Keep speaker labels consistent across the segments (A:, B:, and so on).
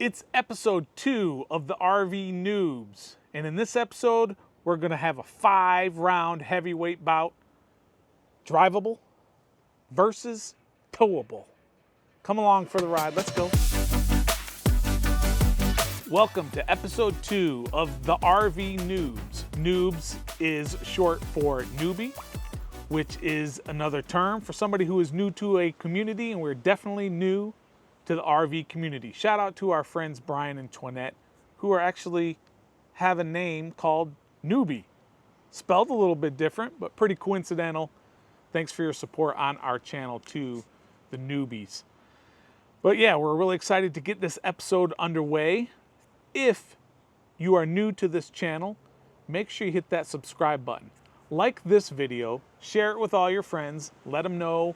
A: It's episode 2 of the RV Noobs, and in this episode, we're going to have a 5-round heavyweight bout, drivable versus towable. Come along for the ride, let's go. Welcome to episode 2 of the RV Noobs. Noobs is short for newbie, which is another term for somebody who is new to a community, and we're definitely new to the RV community. Shout out to our friends Brian and Toinette, who actually have a name called Newbie. Spelled a little bit different, but pretty coincidental. Thanks for your support on our channel too, the Newbies. But yeah, we're really excited to get this episode underway. If you are new to this channel, make sure you hit that subscribe button. Like this video, share it with all your friends, let them know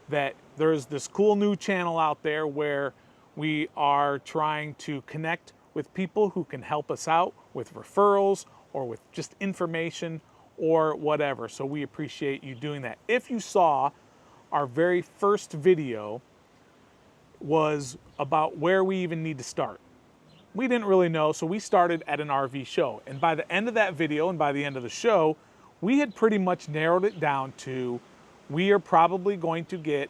A: that there's this cool new channel out there where we are trying to connect with people who can help us out with referrals or with just information or whatever. So we appreciate you doing that. If you saw our very first video was about where we even need to start. We didn't really know, so we started at an RV show. And by the end of that video and by the end of the show, we had pretty much narrowed it down to we are probably going to get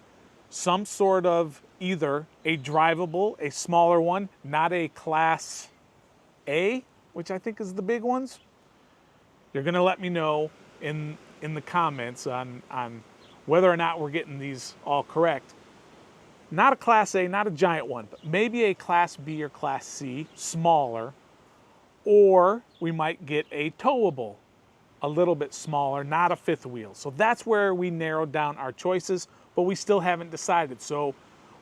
A: some sort of either a drivable, a smaller one, not a class A, which I think is the big ones. You're gonna let me know in the comments on whether or not we're getting these all correct. Not a class A, not a giant one, but maybe a class B or class C, smaller, or we might get a towable, a little bit smaller, not a fifth wheel. So that's where we narrowed down our choices, but we still haven't decided. So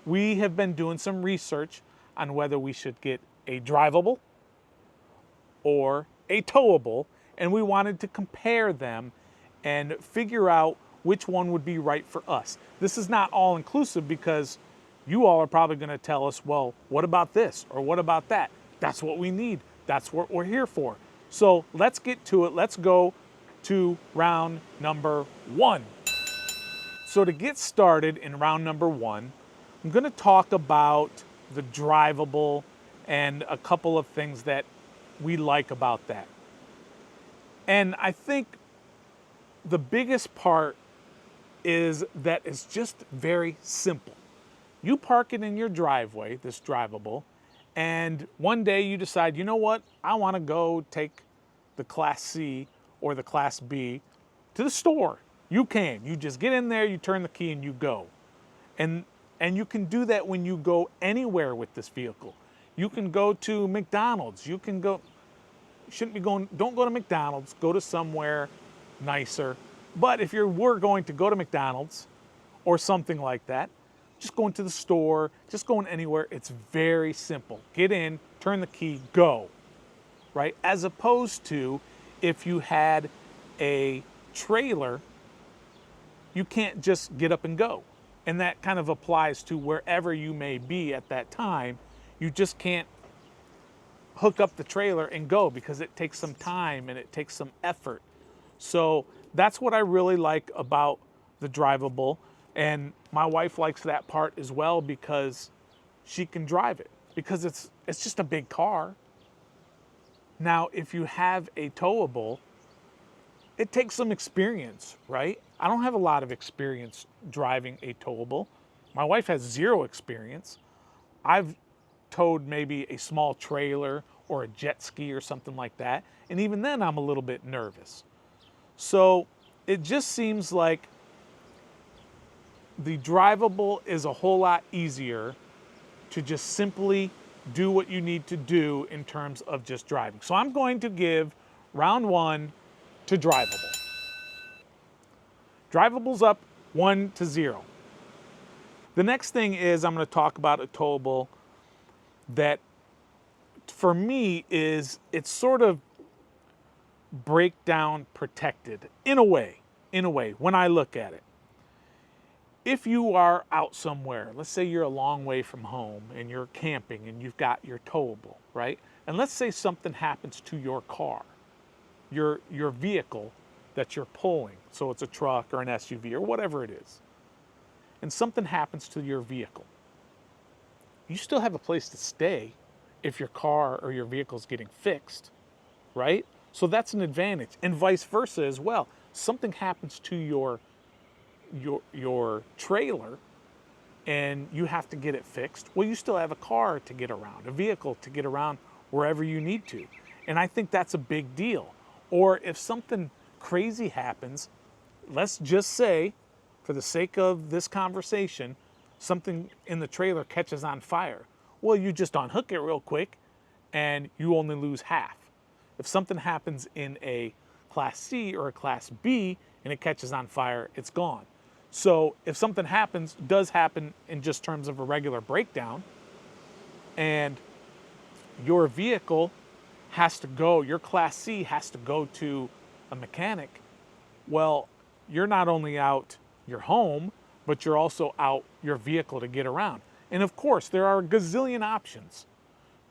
A: we have been doing some research on whether we should get a drivable or a towable, and we wanted to compare them and figure out which one would be right for us. This is not all inclusive because you all are probably gonna tell us, well, what about this or what about that? That's what we need. That's what we're here for. So let's get to it. Let's go to round number 1. So to get started in round number 1, I'm going to talk about the drivable and a couple of things that we like about that. And I think the biggest part is that it's just very simple. You park it in your driveway, this drivable, and one day you decide, you know what, I want to go take the Class C or the Class B to the store. You can. You just get in there, you turn the key, and you go. And you can do that when you go anywhere with this vehicle. You can go to McDonald's. You can go, shouldn't be going, don't go to McDonald's, go to somewhere nicer. But if you were going to go to McDonald's or something like that, just going to the store, just going anywhere, it's very simple. Get in, turn the key, go, right? As opposed to if you had a trailer, you can't just get up and go. And that kind of applies to wherever you may be at that time. You just can't hook up the trailer and go because it takes some time and it takes some effort. So that's what I really like about the drivable. And my wife likes that part as well because she can drive it because it's just a big car. Now, if you have a towable, it takes some experience, right? I don't have a lot of experience driving a towable. My wife has 0 experience. I've towed maybe a small trailer or a jet ski or something like that. And even then I'm a little bit nervous. So it just seems like the drivable is a whole lot easier to just simply do what you need to do in terms of just driving. So I'm going to give round 1 to drivable. Drivable's up 1-0. The next thing is I'm going to talk about a towable that for me is it's sort of breakdown protected in a way when I look at it. If you are out somewhere, let's say you're a long way from home and you're camping and you've got your towable, right? And let's say something happens to your car, your vehicle that you're pulling. So it's a truck or an SUV or whatever it is. And something happens to your vehicle. You still have a place to stay. if your car or your vehicle is getting fixed, right? So that's an advantage, and vice versa as well. Something happens to your trailer and you have to get it fixed. Well, you still have a car to get around, a vehicle to get around wherever you need to. And I think that's a big deal. Or if something crazy happens, let's just say, for the sake of this conversation, something in the trailer catches on fire. Well, you just unhook it real quick and you only lose half. If something happens in a Class C or a Class B and it catches on fire, it's gone. So if something does happen in just terms of a regular breakdown, and your vehicle has to go, your Class C has to go to a mechanic, well, you're not only out your home, but you're also out your vehicle to get around. And of course, there are a gazillion options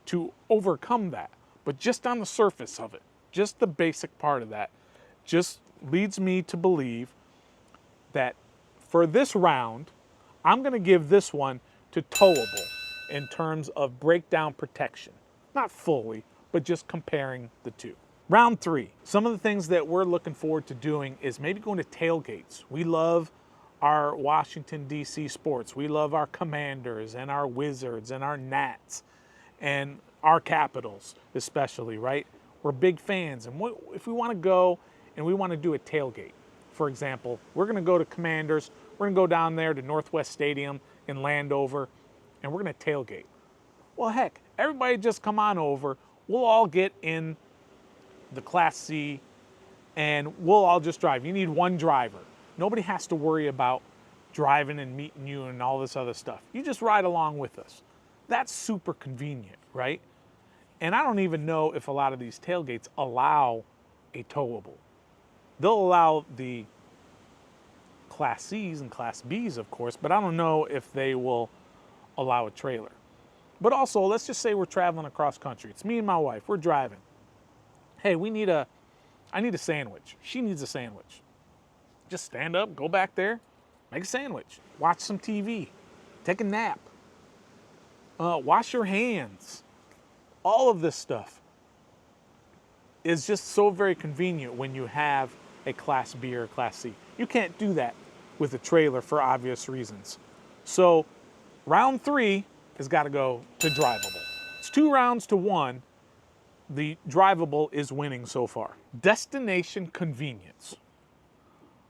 A: to overcome that. But just on the surface of it, just the basic part of that, just leads me to believe that for this round, I'm going to give this one to Towable in terms of breakdown protection. Not fully, but just comparing the two. Round 3, some of the things that we're looking forward to doing is maybe going to tailgates. We love our Washington, D.C. sports. We love our Commanders and our Wizards and our Nats and our Capitals especially, right? We're big fans. And if we want to go and we want to do a tailgate, for example, we're going to go to Commanders, we're going to go down there to Northwest Stadium in Landover, and we're going to tailgate. Well, heck, everybody just come on over. We'll all get in the Class C, and we'll all just drive. You need one driver. Nobody has to worry about driving and meeting you and all this other stuff. You just ride along with us. That's super convenient, right? And I don't even know if a lot of these tailgates allow a towable. They'll allow the Class C's and Class B's, of course, but I don't know if they will allow a trailer. But also, let's just say we're traveling across country. It's me and my wife. We're driving. Hey, I need a sandwich. She needs a sandwich. Just stand up, go back there, make a sandwich, watch some TV, take a nap, wash your hands. All of this stuff is just so very convenient when you have a Class B or a Class C. You can't do that with a trailer for obvious reasons. So round 3 has got to go to Drivable. It's 2 rounds to 1. The Drivable is winning so far. Destination convenience.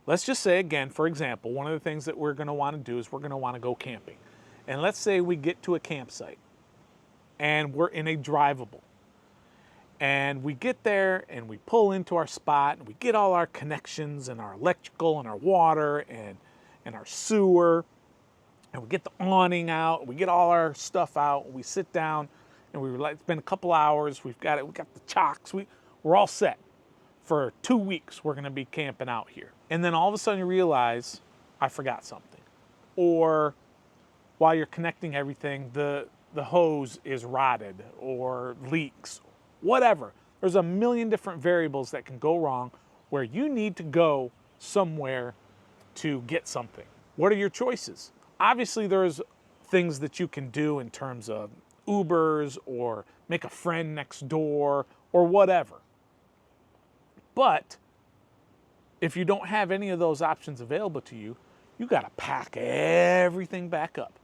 A: Let's just say again, for example, one of the things that we're going to want to do is we're going to want to go camping. And let's say we get to a campsite and we're in a Drivable. And we get there and we pull into our spot and we get all our connections and our electrical and our water and our sewer. And we get the awning out, we get all our stuff out, and we sit down and it's been a couple hours, we got the chocks, we're all set. For 2 weeks, we're gonna be camping out here. And then all of a sudden you realize, I forgot something. Or while you're connecting everything, the hose is rotted or leaks, whatever. There's a million different variables that can go wrong where you need to go somewhere to get something. What are your choices? Obviously, there's things that you can do in terms of Ubers or make a friend next door or whatever. But if you don't have any of those options available to you, you got to pack everything back up.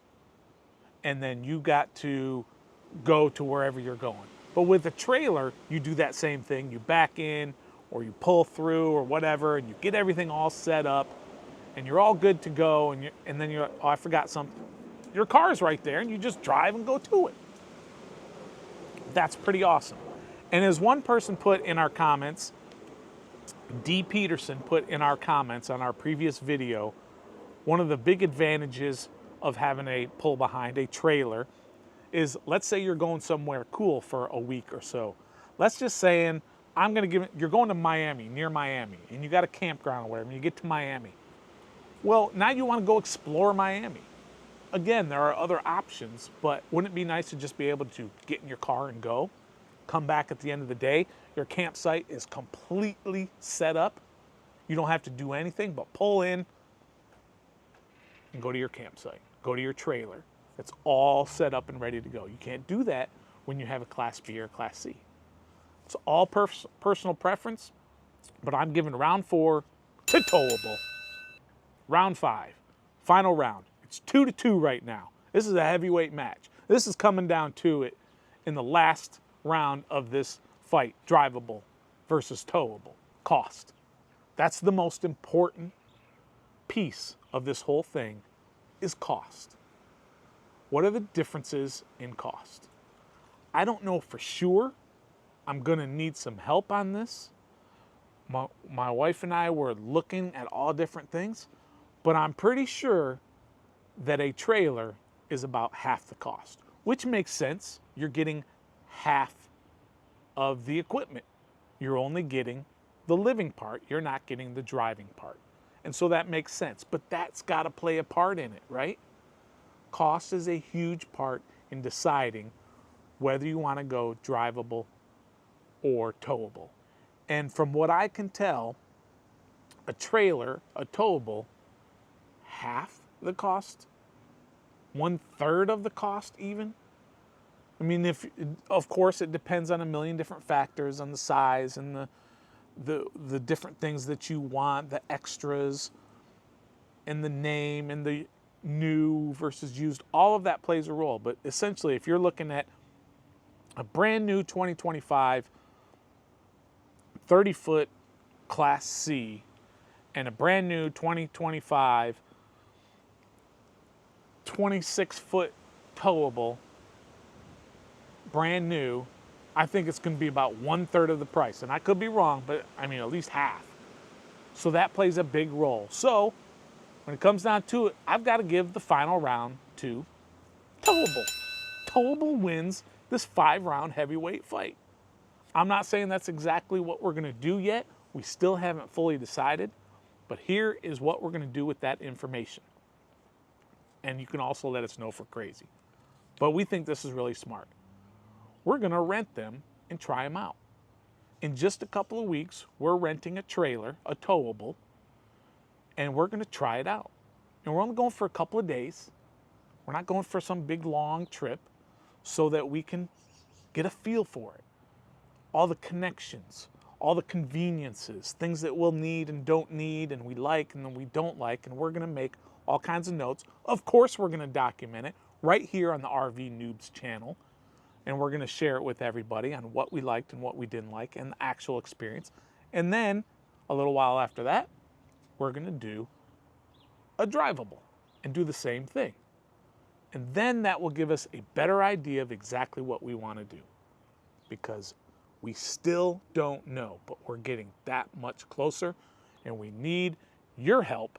A: And then you got to go to wherever you're going. But with a trailer, you do that same thing. You back in or you pull through or whatever, and you get everything all set up, and you're all good to go, and then you're, oh, I forgot something. Your car's right there, and you just drive and go to it. That's pretty awesome. And as one person put in our comments, D. Peterson put in our comments on our previous video, one of the big advantages of having a pull-behind, a trailer, is let's say you're going somewhere cool for a week or so. Let's just say you're going to Miami, near Miami, and you got a campground or whatever, and you get to Miami. Well, now you want to go explore Miami. Again, there are other options, but wouldn't it be nice to just be able to get in your car and go? Come back at the end of the day, your campsite is completely set up. You don't have to do anything but pull in and go to your campsite, go to your trailer. It's all set up and ready to go. You can't do that when you have a Class B or Class C. It's all personal preference, but I'm giving round 4 to towable. Round 5, final round. It's 2-2 right now. This is a heavyweight match. This is coming down to it in the last round of this fight, drivable versus towable. Cost. That's the most important piece of this whole thing, is cost. What are the differences in cost? I don't know for sure. I'm gonna need some help on this. My wife and I were looking at all different things, but I'm pretty sure that a trailer is about half the cost, which makes sense. You're getting half of the equipment. You're only getting the living part. You're not getting the driving part. And so that makes sense, but that's got to play a part in it, right? Cost is a huge part in deciding whether you want to go drivable or towable. And from what I can tell, a trailer, a towable, half the cost, 1/3 of the cost even. I mean, of course it depends on a million different factors, on the size and the different things that you want, the extras and the name and the new versus used, all of that plays a role. But essentially, if you're looking at a brand new 2025 30-foot Class C and a brand new 2025 26-foot towable, brand new, I think it's going to be about 1/3 of the price. And I could be wrong, but I mean at least half. So that plays a big role. So when it comes down to it, I've got to give the final round to towable. Towable wins this 5-round heavyweight fight. I'm not saying that's exactly what we're going to do yet. We still haven't fully decided, but here is what we're going to do with that information. And you can also let us know if we're crazy. But we think this is really smart. We're going to rent them and try them out. In just a couple of weeks, we're renting a trailer, a towable, and we're going to try it out. And we're only going for a couple of days. We're not going for some big long trip, so that we can get a feel for it. All the connections, all the conveniences, things that we'll need and don't need, and we like and then we don't like, and we're going to make all kinds of notes. Of course, we're going to document it right here on the RV Noobs channel, and we're going to share it with everybody on what we liked and what we didn't like and the actual experience. And then a little while after that, we're going to do a drivable and do the same thing. And then that will give us a better idea of exactly what we want to do, because we still don't know, but we're getting that much closer, and we need your help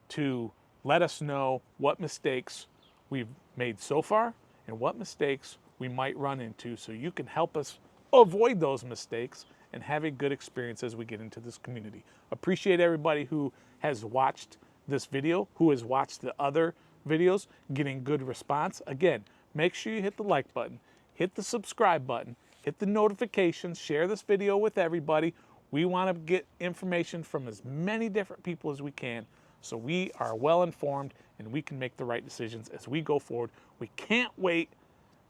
A: to let us know what mistakes we've made so far and what mistakes we might run into, so you can help us avoid those mistakes and have a good experience as we get into this community. Appreciate everybody who has watched this video, who has watched the other videos, getting good response. Again, make sure you hit the like button, hit the subscribe button, hit the notifications, share this video with everybody. We want to get information from as many different people as we can, so we are well informed and we can make the right decisions as we go forward. We can't wait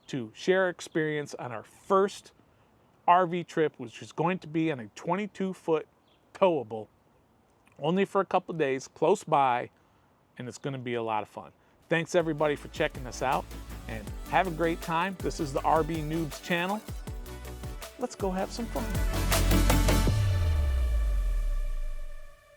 A: to share our experience on our first RV trip, which is going to be on a 22-foot towable, only for a couple of days, close by, and it's going to be a lot of fun. Thanks everybody for checking us out, and have a great time. This is the RV Noobs channel. Let's go have some fun.